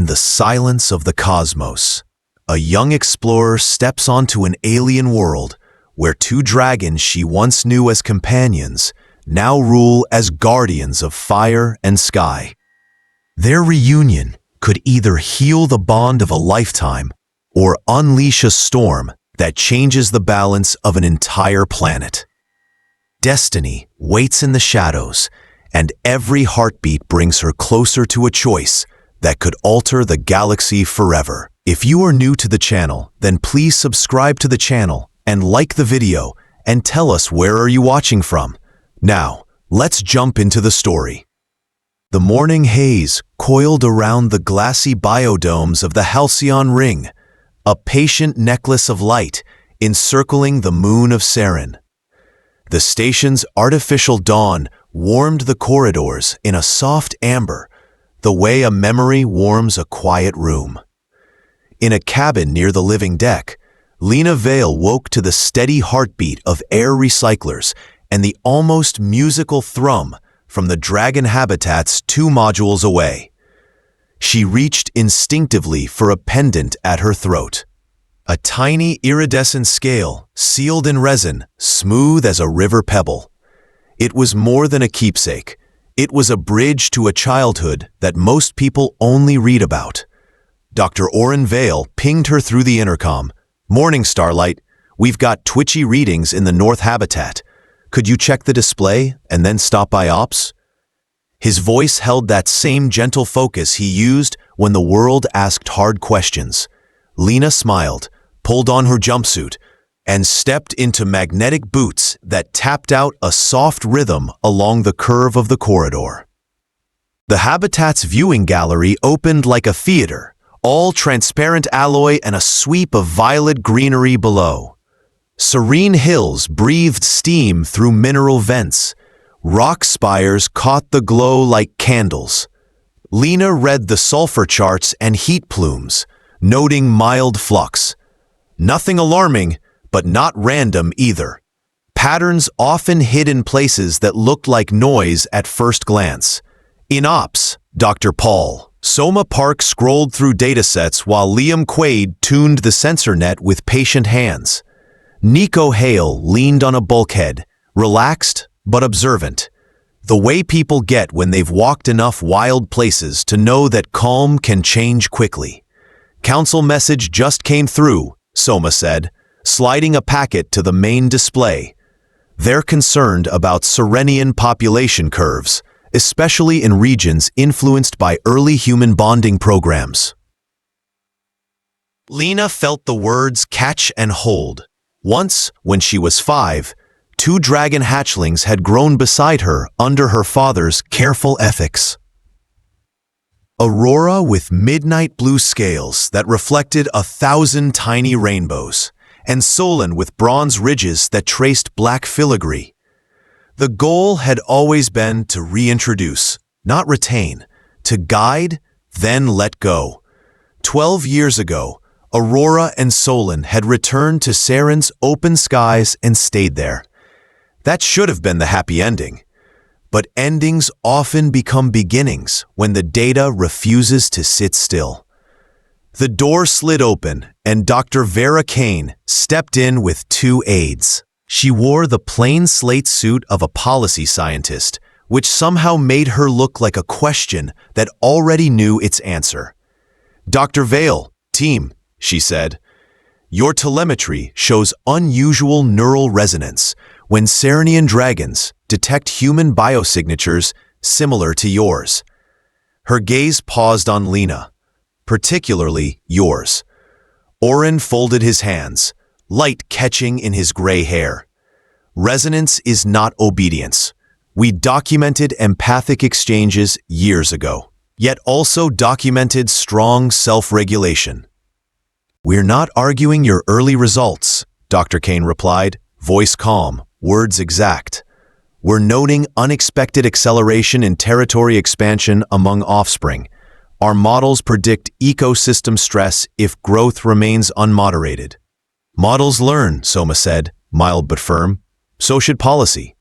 In the silence of the cosmos, a young explorer steps onto an alien world where two dragons she once knew as companions now rule as guardians of fire and sky. Their reunion could either heal the bond of a lifetime or unleash a storm that changes the balance of an entire planet. Destiny waits in the shadows, and every heartbeat brings her closer to a choice that could alter the galaxy forever. If you are new to the channel, then please subscribe to the channel and like the video and tell us where are you watching from. Now, let's jump into the story. The morning haze coiled around the glassy biodomes of the Halcyon Ring, a patient necklace of light encircling the moon of Saren. The station's artificial dawn warmed the corridors in a soft amber, the way a memory warms a quiet room. In a cabin near the living deck, Lena Vale woke to the steady heartbeat of air recyclers and the almost musical thrum from the dragon habitats 2 modules away. She reached instinctively for a pendant at her throat. A tiny iridescent scale, sealed in resin, smooth as a river pebble. It was more than a keepsake. It was a bridge to a childhood that most people only read about. Dr. Oren Vale pinged her through the intercom. "Morning, Starlight. We've got twitchy readings in the North Habitat. Could you check the display and then stop by Ops?" His voice held that same gentle focus he used when the world asked hard questions. Lena smiled, pulled on her jumpsuit, and stepped into magnetic boots that tapped out a soft rhythm along the curve of the corridor. The Habitat's viewing gallery opened like a theater, all transparent alloy and a sweep of violet greenery below. Serene hills breathed steam through mineral vents. Rock spires caught the glow like candles. Lena read the sulfur charts and heat plumes, noting mild flux. Nothing alarming, but not random either. Patterns often hid in places that looked like noise at first glance. In Ops, Dr. Paul, Soma Park scrolled through datasets while Liam Quaid tuned the sensor net with patient hands. Nico Hale leaned on a bulkhead, relaxed but observant. The way people get when they've walked enough wild places to know that calm can change quickly. "Council message just came through," Soma said, sliding a packet to the main display. They're concerned about Serenian population curves, especially in regions influenced by early human bonding programs. Lena felt the words catch and hold. Once, when she was 5, 2 dragon hatchlings had grown beside her under her father's careful ethics. Aurora with midnight blue scales that reflected 1,000 tiny rainbows, and Solon with bronze ridges that traced black filigree. The goal had always been to reintroduce, not retain, to guide, then let go. 12 years ago, Aurora and Solon had returned to Saren's open skies and stayed there. That should have been the happy ending. But endings often become beginnings when the data refuses to sit still. The door slid open, and Dr. Vera Kane stepped in with 2 aides. She wore the plain slate suit of a policy scientist, which somehow made her look like a question that already knew its answer. "Dr. Vale, team," she said, "your telemetry shows unusual neural resonance when Serenian dragons detect human biosignatures similar to yours." Her gaze paused on Lena, particularly yours. Oren folded his hands, light catching in his gray hair. "Resonance is not obedience. We documented empathic exchanges years ago, yet also documented strong self-regulation." "We're not arguing your early results," Dr. Kane replied, voice calm, words exact. "We're noting unexpected acceleration in territory expansion among offspring. Our models predict ecosystem stress if growth remains unmoderated." "Models learn," Soma said, mild but firm. "So should policy."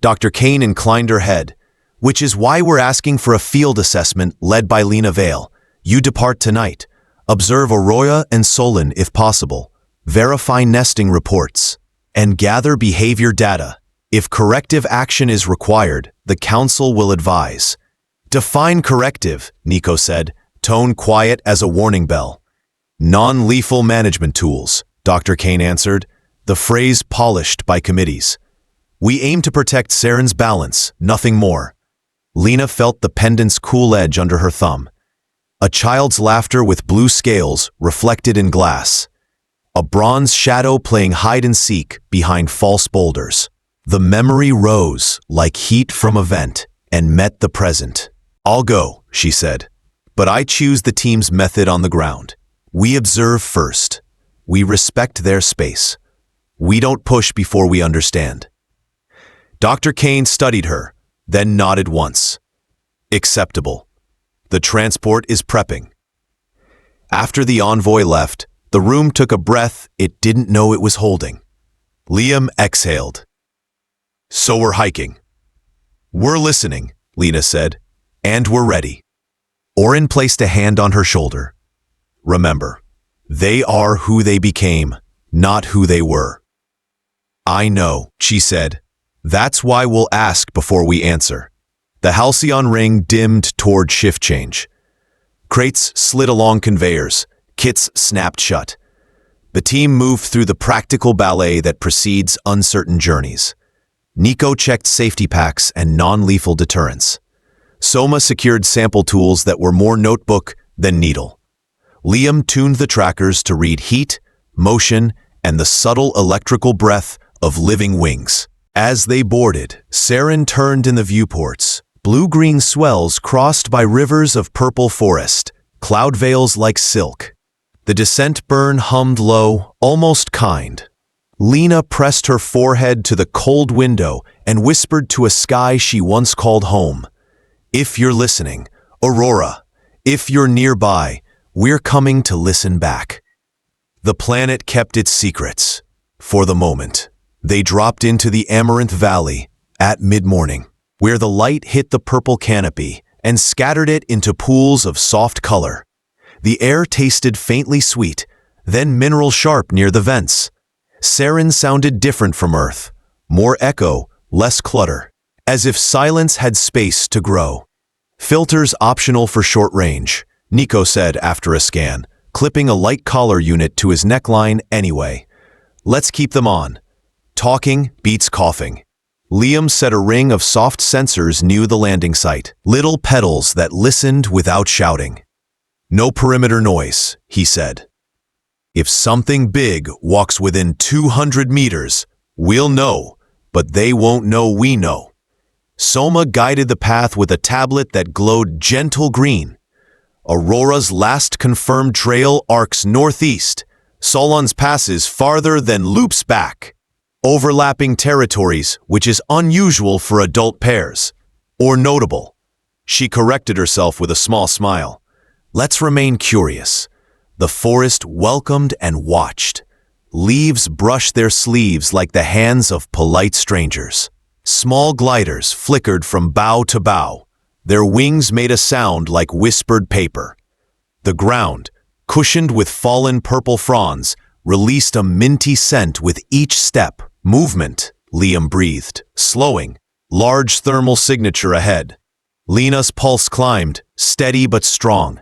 Dr. Kane inclined her head, "Which is why we're asking for a field assessment led by Lena Vale. You depart tonight. Observe Aurora and Solon if possible. Verify nesting reports. And gather behavior data. If corrective action is required, the council will advise. Define corrective, Nico said, tone quiet as a warning bell. Non-lethal management tools, Dr. Kane answered, the phrase polished by committees. We aim to protect Saren's balance, nothing more. Lena felt the pendant's cool edge under her thumb. A child's laughter with blue scales reflected in glass. A bronze shadow playing hide-and-seek behind false boulders. The memory rose like heat from a vent and met the present. I'll go, she said, but I choose the team's method on the ground. We observe first. We respect their space. We don't push before we understand. Dr. Kane studied her, then nodded once. Acceptable. The transport is prepping. After the envoy left, the room took a breath it didn't know it was holding. Liam exhaled. So we're hiking. We're listening, Lena said, and we're ready. Orin placed a hand on her shoulder. Remember, they are who they became, not who they were. I know, she said. That's why we'll ask before we answer. The halcyon ring dimmed toward shift change. Crates slid along conveyors. Kits snapped shut. The team moved through the practical ballet that precedes uncertain journeys. Nico checked safety packs and non-lethal deterrents. Soma secured sample tools that were more notebook than needle. Liam tuned the trackers to read heat, motion, and the subtle electrical breath of living wings. As they boarded, Saren turned in the viewports. Blue-green swells crossed by rivers of purple forest, cloud veils like silk. The descent burn hummed low, almost kind. Lena pressed her forehead to the cold window and whispered to a sky she once called home. If you're listening, Aurora, if you're nearby, we're coming to listen back. The planet kept its secrets. For the moment, they dropped into the Amaranth Valley at mid-morning, where the light hit the purple canopy and scattered it into pools of soft color. The air tasted faintly sweet, then mineral sharp near the vents. Saren sounded different from Earth, more echo, less clutter, as if silence had space to grow. Filters optional for short range, Nico said after a scan, clipping a light collar unit to his neckline anyway. Let's keep them on. Talking beats coughing. Liam set a ring of soft sensors near the landing site, little pedals that listened without shouting. No perimeter noise, he said. If something big walks within 200 meters, we'll know, but they won't know we know. Soma guided the path with a tablet that glowed gentle green. Aurora's last confirmed trail arcs northeast. Solon's passes farther than loops back. Overlapping territories, which is unusual for adult pairs. Or notable. She corrected herself with a small smile. Let's remain curious. The forest welcomed and watched. Leaves brushed their sleeves like the hands of polite strangers. Small gliders flickered from bough to bough. Their wings made a sound like whispered paper. The ground, cushioned with fallen purple fronds, released a minty scent with each step. Movement, Liam breathed, slowing. Large thermal signature ahead. Lena's pulse climbed, steady but strong.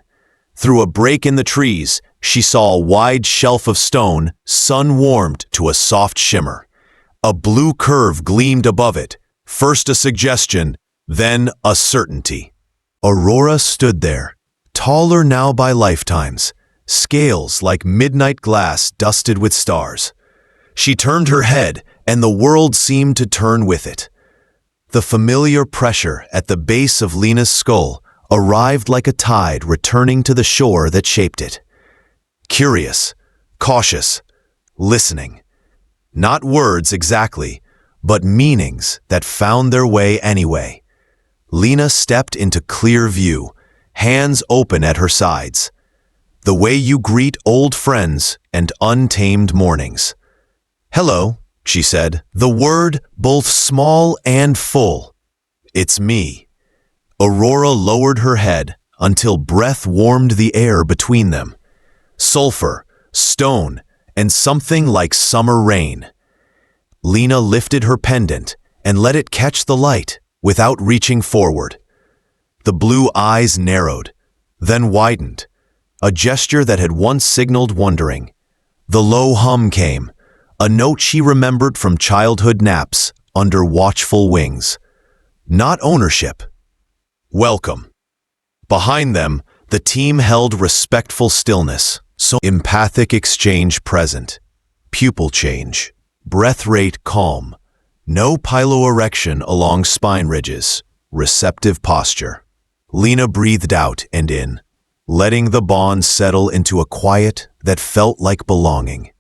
Through a break in the trees, she saw a wide shelf of stone, sun-warmed to a soft shimmer. A blue curve gleamed above it, first a suggestion, then a certainty. Aurora stood there, taller now by lifetimes, scales like midnight glass dusted with stars. She turned her head, and the world seemed to turn with it. The familiar pressure at the base of Lena's skull arrived like a tide returning to the shore that shaped it. Curious, cautious, listening. Not words exactly, but meanings that found their way anyway. Lena stepped into clear view, hands open at her sides. The way you greet old friends and untamed mornings. Hello, she said, the word both small and full. It's me. Aurora lowered her head, until breath warmed the air between them. Sulfur, stone, and something like summer rain. Lena lifted her pendant and let it catch the light without reaching forward. The blue eyes narrowed, then widened, a gesture that had once signaled wondering. The low hum came, a note she remembered from childhood naps under watchful wings. Not ownership. Welcome. Behind them, the team held respectful stillness, so empathic exchange present. Pupil change. Breath rate calm. No piloerection along spine ridges. Receptive posture. Lena breathed out and in, letting the bond settle into a quiet that felt like belonging.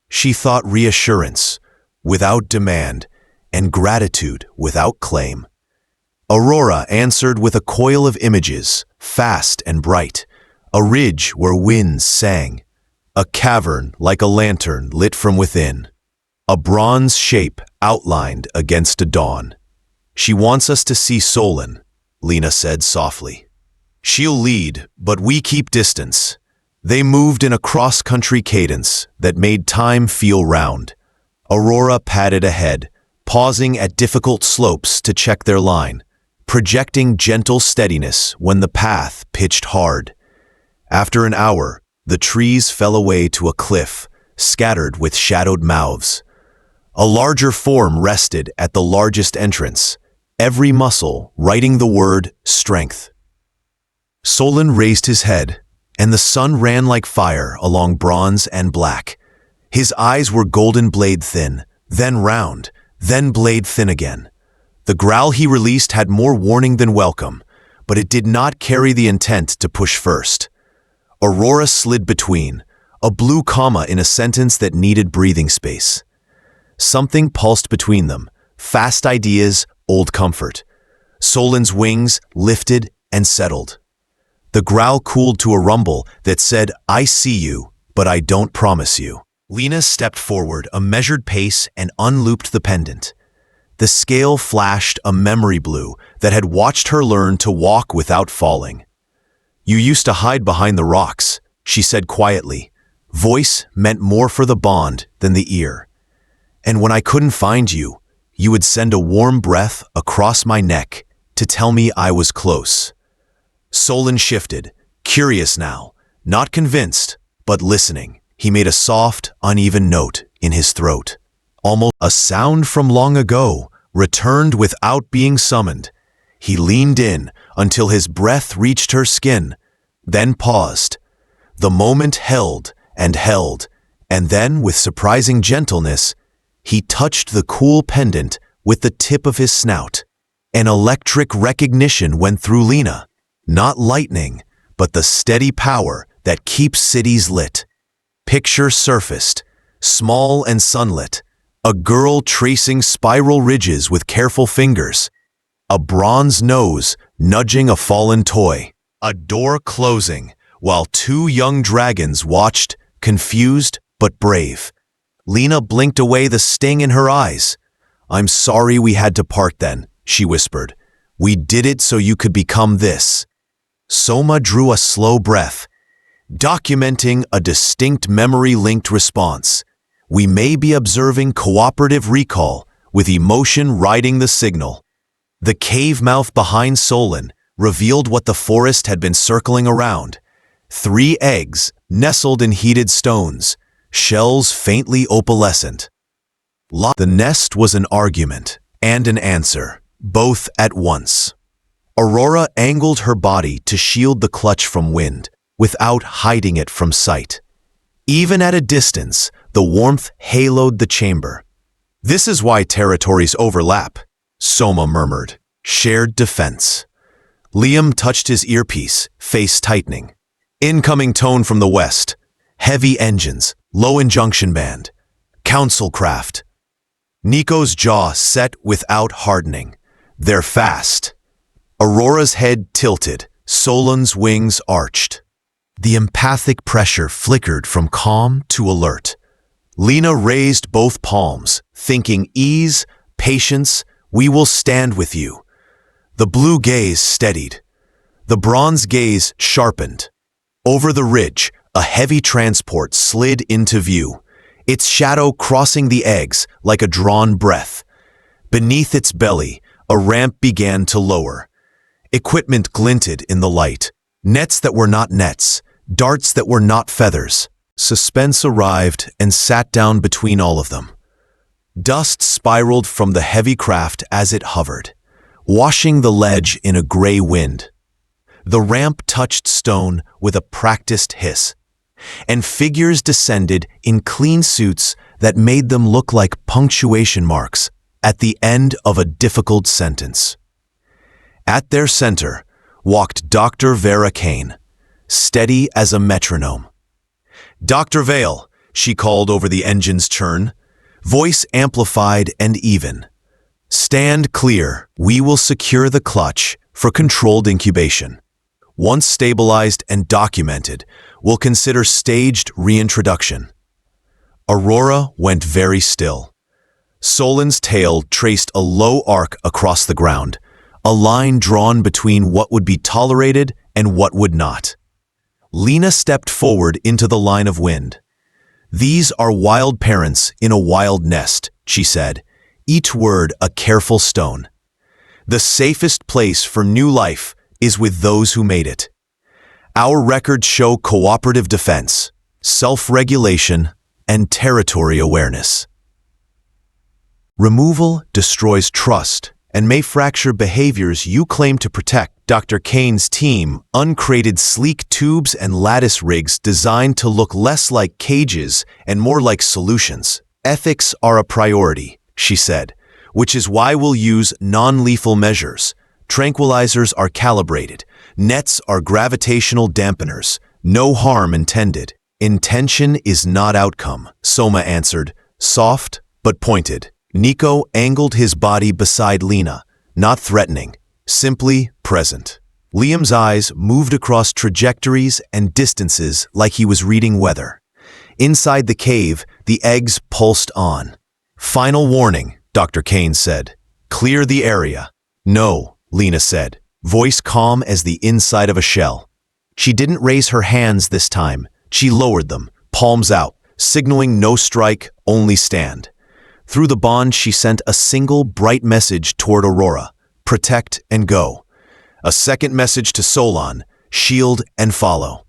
She thought reassurance, without demand, and gratitude without claim. Aurora answered with a coil of images, fast and bright, a ridge where winds sang, a cavern like a lantern lit from within, a bronze shape outlined against a dawn. She wants us to see Solon, Lena said softly. She'll lead, but we keep distance. They moved in a cross-country cadence that made time feel round. Aurora padded ahead, pausing at difficult slopes to check their line, projecting gentle steadiness when the path pitched hard. After an hour, the trees fell away to a cliff, scattered with shadowed mouths. A larger form rested at the largest entrance, every muscle writing the word strength. Solon raised his head, and the sun ran like fire along bronze and black. His eyes were golden blade thin, then round, then blade thin again. The growl he released had more warning than welcome, but it did not carry the intent to push first. Aurora slid between, a blue comma in a sentence that needed breathing space. Something pulsed between them, fast ideas, old comfort. Solon's wings lifted and settled. The growl cooled to a rumble that said, "I see you, but I don't promise you." Lena stepped forward a measured pace and unlooped the pendant. The scale flashed a memory blue that had watched her learn to walk without falling. "You used to hide behind the rocks," she said quietly. Voice meant more for the bond than the ear. "And when I couldn't find you, you would send a warm breath across my neck to tell me I was close." Solon shifted, curious now, not convinced, but listening. He made a soft, uneven note in his throat. Almost a sound from long ago, returned without being summoned. He leaned in until his breath reached her skin, then paused. The moment held, and then, with surprising gentleness, he touched the cool pendant with the tip of his snout. An electric recognition went through Lena. Not lightning, but the steady power that keeps cities lit. Picture surfaced, small and sunlit. A girl tracing spiral ridges with careful fingers. A bronze nose nudging a fallen toy. A door closing, while two young dragons watched, confused but brave. Lena blinked away the sting in her eyes. "I'm sorry we had to part then," she whispered. "We did it so you could become this." Soma drew a slow breath, documenting a distinct memory-linked response. We may be observing cooperative recall, with emotion riding the signal. The cave mouth behind Solon revealed what the forest had been circling around. 3 eggs nestled in heated stones, shells faintly opalescent. The nest was an argument and an answer, both at once. Aurora angled her body to shield the clutch from wind, without hiding it from sight. Even at a distance, the warmth haloed the chamber. "This is why territories overlap," Soma murmured. "Shared defense." Liam touched his earpiece, face tightening. Incoming tone from the west. Heavy engines, low injunction band. Council craft. Nico's jaw set without hardening. "They're fast." Aurora's head tilted, Solon's wings arched. The empathic pressure flickered from calm to alert. Lena raised both palms, thinking ease, patience, we will stand with you. The blue gaze steadied. The bronze gaze sharpened. Over the ridge, a heavy transport slid into view, its shadow crossing the eggs like a drawn breath. Beneath its belly, a ramp began to lower. Equipment glinted in the light. Nets that were not nets, darts that were not feathers. Suspense arrived and sat down between all of them. Dust spiraled from the heavy craft as it hovered, washing the ledge in a gray wind. The ramp touched stone with a practiced hiss, and figures descended in clean suits that made them look like punctuation marks at the end of a difficult sentence. At their center walked Dr. Vera Kane, steady as a metronome. "Dr. Vale," she called over the engine's churn, voice amplified and even. "Stand clear. We will secure the clutch for controlled incubation. Once stabilized and documented, we'll consider staged reintroduction." Aurora went very still. Solon's tail traced a low arc across the ground, a line drawn between what would be tolerated and what would not. Lena stepped forward into the line of wind. "These are wild parents in a wild nest," she said, each word a careful stone. "The safest place for new life is with those who made it. Our records show cooperative defense, self-regulation, and territory awareness. Removal destroys trust and may fracture behaviors you claim to protect." Dr. Kane's team uncrated sleek tubes and lattice rigs designed to look less like cages and more like solutions. "Ethics are a priority," she said, "which is why we'll use non-lethal measures. Tranquilizers are calibrated. Nets are gravitational dampeners. No harm intended." "Intention is not outcome," Soma answered, soft but pointed. Nico angled his body beside Lena, not threatening, simply present. Liam's eyes moved across trajectories and distances like he was reading weather. Inside the cave, the eggs pulsed on. "Final warning," Dr. Kane said. "Clear the area." "No," Lena said, voice calm as the inside of a shell. She didn't raise her hands this time. She lowered them, palms out, signaling no strike, only stand. Through the bond, she sent a single bright message toward Aurora: protect and go. A second message to Solon: shield and follow.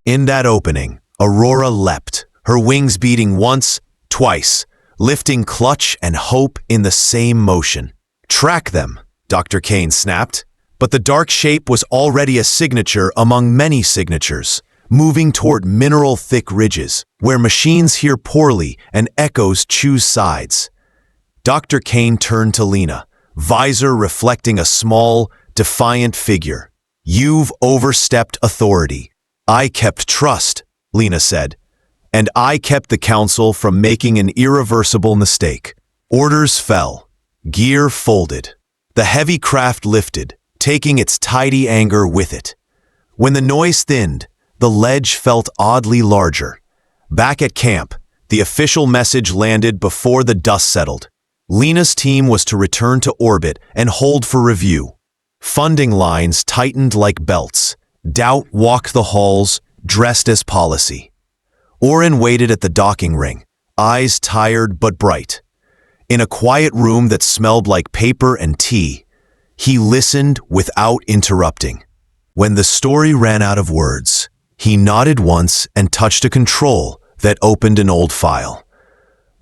In that opening, Aurora leapt, her wings beating once, twice, lifting clutch and hope in the same motion. "Track them," Dr. Kane snapped. But the dark shape was already a signature among many signatures, moving toward mineral-thick ridges, where machines hear poorly and echoes choose sides. Dr. Kane turned to Lena, visor reflecting a small, defiant figure. "You've overstepped authority." "I kept trust," Lena said, "and I kept the council from making an irreversible mistake." Orders fell. Gear folded. The heavy craft lifted, taking its tidy anger with it. When the noise thinned, the ledge felt oddly larger. Back at camp, the official message landed before the dust settled. Lena's team was to return to orbit and hold for review. Funding lines tightened like belts. Doubt walked the halls, dressed as policy. Oren waited at the docking ring, eyes tired but bright. In a quiet room that smelled like paper and tea, he listened without interrupting. When the story ran out of words, he nodded once and touched a control that opened an old file.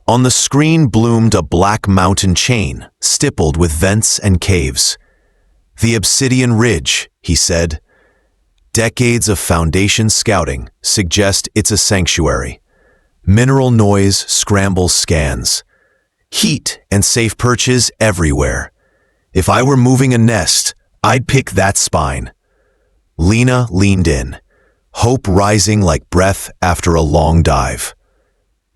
On the screen bloomed a black mountain chain, stippled with vents and caves. "The Obsidian Ridge," he said. "Decades of Foundation scouting suggest it's a sanctuary. Mineral noise scrambles scans. Heat and safe perches everywhere. If I were moving a nest, I'd pick that spine." Lena leaned in, hope rising like breath after a long dive.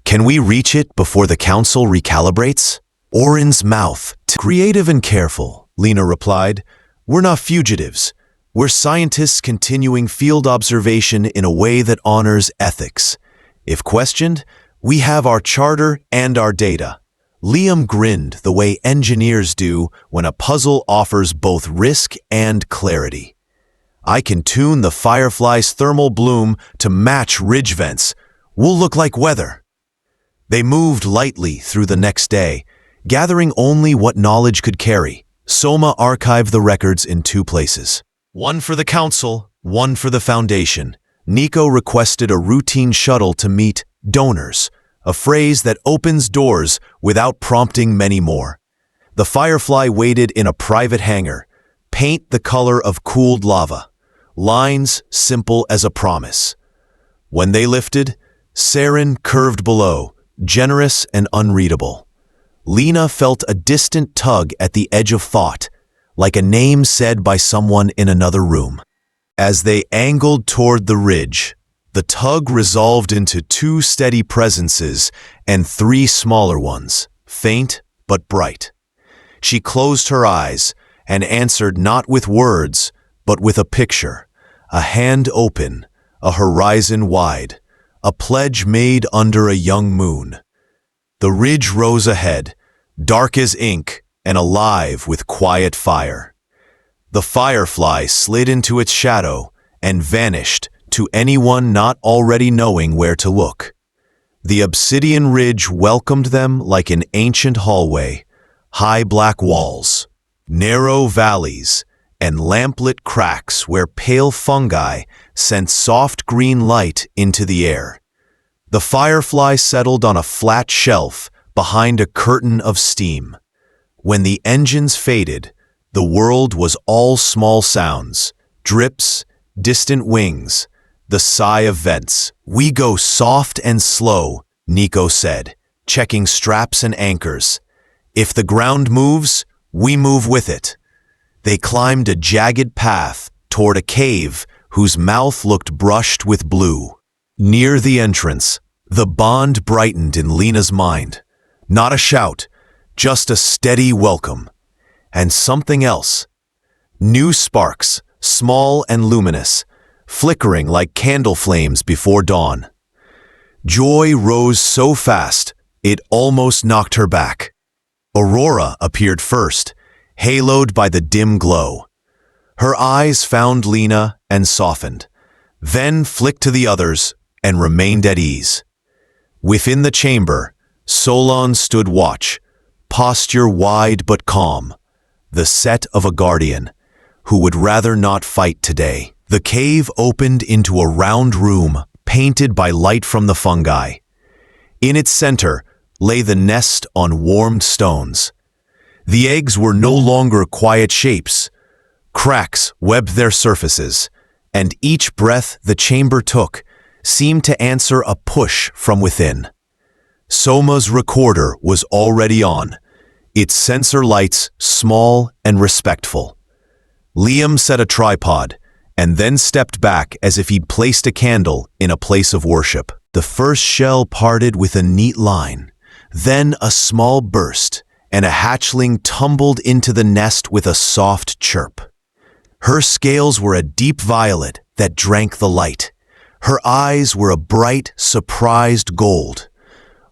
"Can we reach it before the council recalibrates?" Oren's mouth. "Creative and careful," Lena replied. "We're not fugitives. We're scientists continuing field observation in a way that honors ethics. If questioned, we have our charter and our data." Liam grinned the way engineers do when a puzzle offers both risk and clarity. I can tune the firefly's thermal bloom to match ridge vents. We'll look like weather." They moved lightly through the next day, gathering only what knowledge could carry. Soma archived the records in 2 places. One for the council, one for the foundation. Nico requested a routine shuttle to meet donors, a phrase that opens doors without prompting many more. The Firefly waited in a private hangar, paint the color of cooled lava, lines simple as a promise. When they lifted, Saren curved below, generous and unreadable. Lena felt a distant tug at the edge of thought, like a name said by someone in another room. As they angled toward the ridge, the tug resolved into 2 steady presences and 3 smaller ones, faint but bright. She closed her eyes and answered not with words, but with a picture, a hand open, a horizon wide, a pledge made under a young moon. The ridge rose ahead, dark as ink and alive with quiet fire. The Firefly slid into its shadow and vanished to anyone not already knowing where to look. The obsidian ridge welcomed them like an ancient hallway, high black walls, narrow valleys, and lamplit cracks where pale fungi sent soft green light into the air. The Firefly settled on a flat shelf behind a curtain of steam. When the engines faded, the world was all small sounds, drips, distant wings, the sigh of vents. "We go soft and slow," Nico said, checking straps and anchors. "If the ground moves, we move with it." They climbed a jagged path toward a cave whose mouth looked brushed with blue. Near the entrance, the bond brightened in Lena's mind. Not a shout, just a steady welcome. And something else. New sparks, small and luminous, flickering like candle flames before dawn. Joy rose so fast, it almost knocked her back. Aurora appeared first, haloed by the dim glow. Her eyes found Lena and softened, then flicked to the others and remained at ease. Within the chamber, Solon stood watch, posture wide but calm, the set of a guardian who would rather not fight today. The cave opened into a round room painted by light from the fungi. In its center lay the nest on warmed stones. The eggs were no longer quiet shapes. Cracks webbed their surfaces, and each breath the chamber took seemed to answer a push from within. Soma's recorder was already on, its sensor lights small and respectful. Liam set a tripod, and then stepped back as if he'd placed a candle in a place of worship. The first shell parted with a neat line, then a small burst, and a hatchling tumbled into the nest with a soft chirp. Her scales were a deep violet that drank the light. Her eyes were a bright, surprised gold.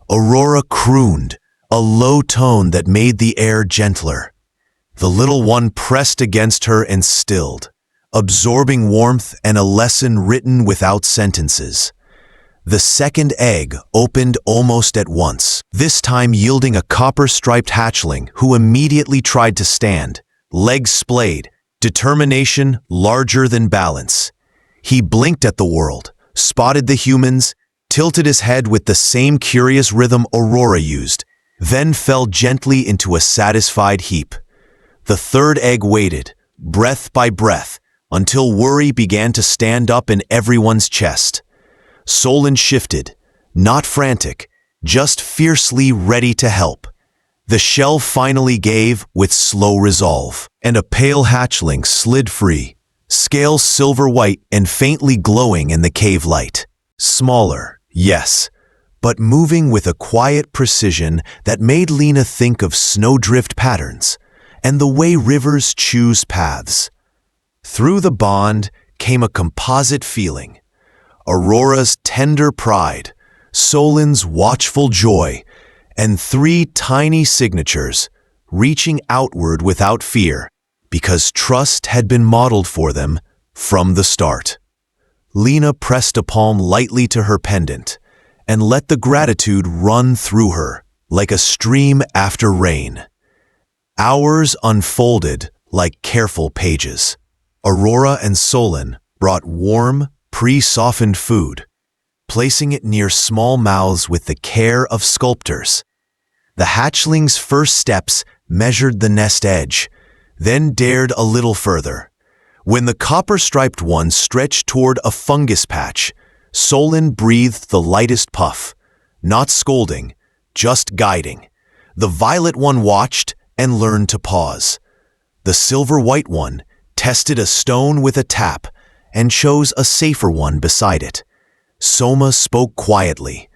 Aurora crooned, a low tone that made the air gentler. The little one pressed against her and stilled, absorbing warmth and a lesson written without sentences. The second egg opened almost at once, this time yielding a copper-striped hatchling who immediately tried to stand, legs splayed, determination larger than balance. He blinked at the world, spotted the humans, tilted his head with the same curious rhythm Aurora used, then fell gently into a satisfied heap. The third egg waited, breath by breath, until worry began to stand up in everyone's chest. Solon shifted, not frantic, just fiercely ready to help. The shell finally gave with slow resolve, and a pale hatchling slid free, scales silver white and faintly glowing in the cave light. Smaller, yes, but moving with a quiet precision that made Lena think of snowdrift patterns and the way rivers choose paths. Through the bond came a composite feeling. Aurora's tender pride, Solon's watchful joy, and 3 tiny signatures reaching outward without fear because trust had been modeled for them from the start. Lena pressed a palm lightly to her pendant and let the gratitude run through her like a stream after rain. Hours unfolded like careful pages. Aurora and Solon brought warm, pre-softened food, placing it near small mouths with the care of sculptors. The hatchling's first steps measured the nest edge, then dared a little further. When the copper-striped one stretched toward a fungus patch, Solon breathed the lightest puff, not scolding, just guiding. The violet one watched and learned to pause. The silver-white one tested a stone with a tap and chose a safer one beside it. Soma spoke quietly,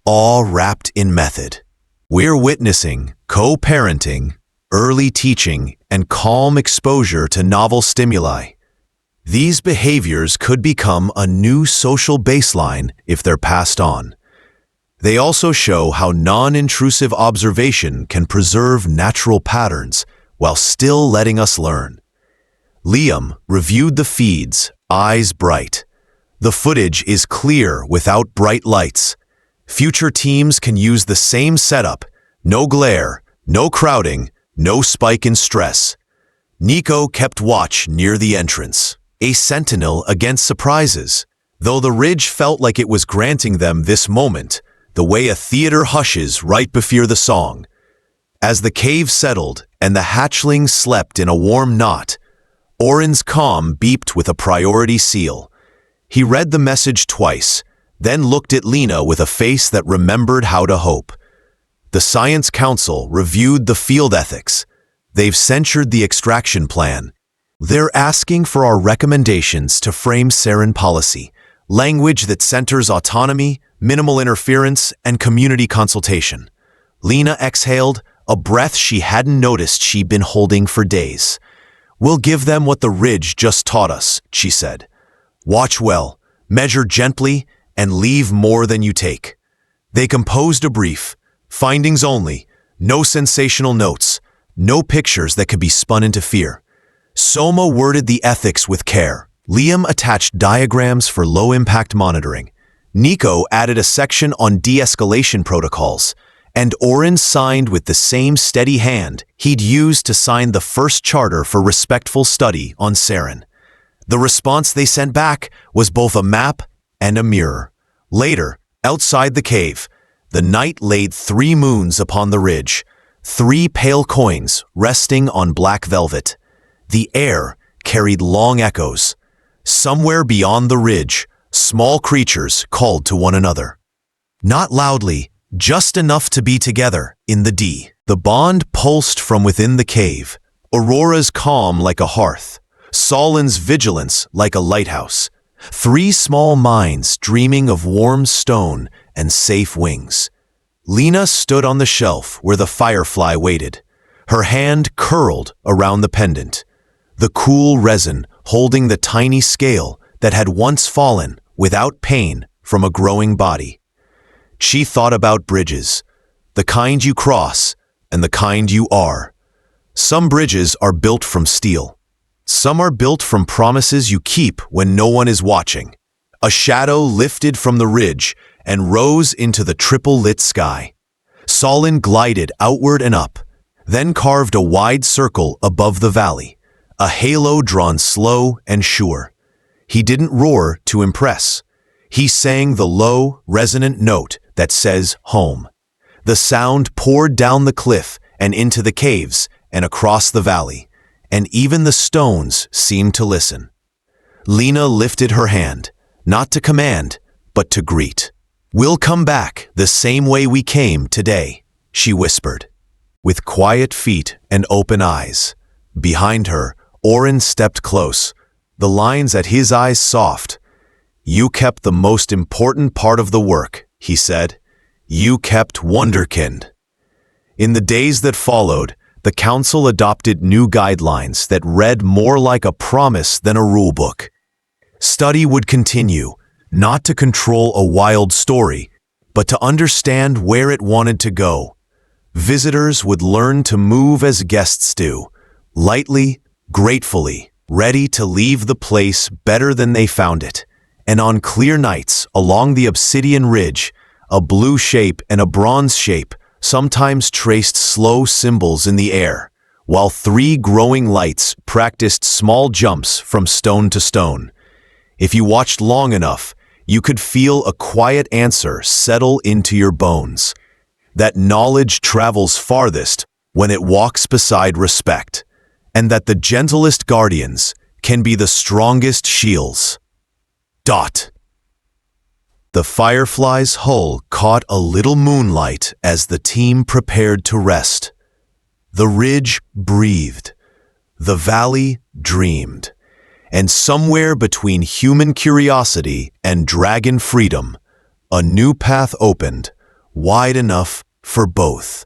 awe wrapped in method. We're witnessing co-parenting, early teaching, and calm exposure to novel stimuli. These behaviors could become a new social baseline if they're passed on. They also show how non-intrusive observation can preserve natural patterns while still letting us learn. Liam reviewed the feeds, eyes bright. The footage is clear without bright lights. Future teams can use the same setup, no glare, no crowding, no spike in stress. Nico kept watch near the entrance, a sentinel against surprises, though the ridge felt like it was granting them this moment, the way a theater hushes right before the song. As the cave settled and the hatchling slept in a warm knot, Oren's comm beeped with a priority seal. He read the message twice, then looked at Lena with a face that remembered how to hope. The Science Council reviewed the field ethics. They've censured the extraction plan. They're asking for our recommendations to frame Saren policy, language that centers autonomy, minimal interference, and community consultation. Lena exhaled, a breath she hadn't noticed she'd been holding for days. We'll give them what the ridge just taught us, she said. Watch well, measure gently, and leave more than you take. They composed a brief, findings only, no sensational notes, no pictures that could be spun into fear. Soma worded the ethics with care. Liam attached diagrams for low-impact monitoring. Nico added a section on de-escalation protocols, and Oren signed with the same steady hand he'd used to sign the first charter for respectful study on Saren. The response they sent back was both a map and a mirror. Later, outside the cave, the night laid 3 moons upon the ridge, 3 pale coins resting on black velvet. The air carried long echoes. Somewhere beyond the ridge, small creatures called to one another. Not loudly, just enough to be together in the D. The bond pulsed from within the cave, Aurora's calm like a hearth, Solon's vigilance like a lighthouse. 3 small minds dreaming of warm stone and safe wings. Lena stood on the shelf where the firefly waited, her hand curled around the pendant, the cool resin holding the tiny scale that had once fallen without pain from a growing body. She thought about bridges, the kind you cross and the kind you are. Some bridges are built from steel. Some are built from promises you keep when no one is watching. A shadow lifted from the ridge and rose into the triple-lit sky. Solon glided outward and up, then carved a wide circle above the valley, a halo drawn slow and sure. He didn't roar to impress. He sang the low, resonant note that says home. The sound poured down the cliff and into the caves and across the valley, and even the stones seemed to listen. Lena lifted her hand, not to command, but to greet. We'll come back the same way we came today, she whispered. With quiet feet and open eyes. Behind her, Oren stepped close, the lines at his eyes soft. You kept the most important part of the work, he said. You kept Wonderkind. In the days that followed, the council adopted new guidelines that read more like a promise than a rulebook. Study would continue, not to control a wild story, but to understand where it wanted to go. Visitors would learn to move as guests do, lightly, gratefully, ready to leave the place better than they found it. And on clear nights, along the obsidian ridge, a blue shape and a bronze shape sometimes traced slow symbols in the air, while three growing lights practiced small jumps from stone to stone. If you watched long enough, you could feel a quiet answer settle into your bones. That knowledge travels farthest when it walks beside respect, and that the gentlest guardians can be the strongest shields. The Firefly's hull caught a little moonlight as the team prepared to rest. The ridge breathed, the valley dreamed, and somewhere between human curiosity and dragon freedom, a new path opened, wide enough for both.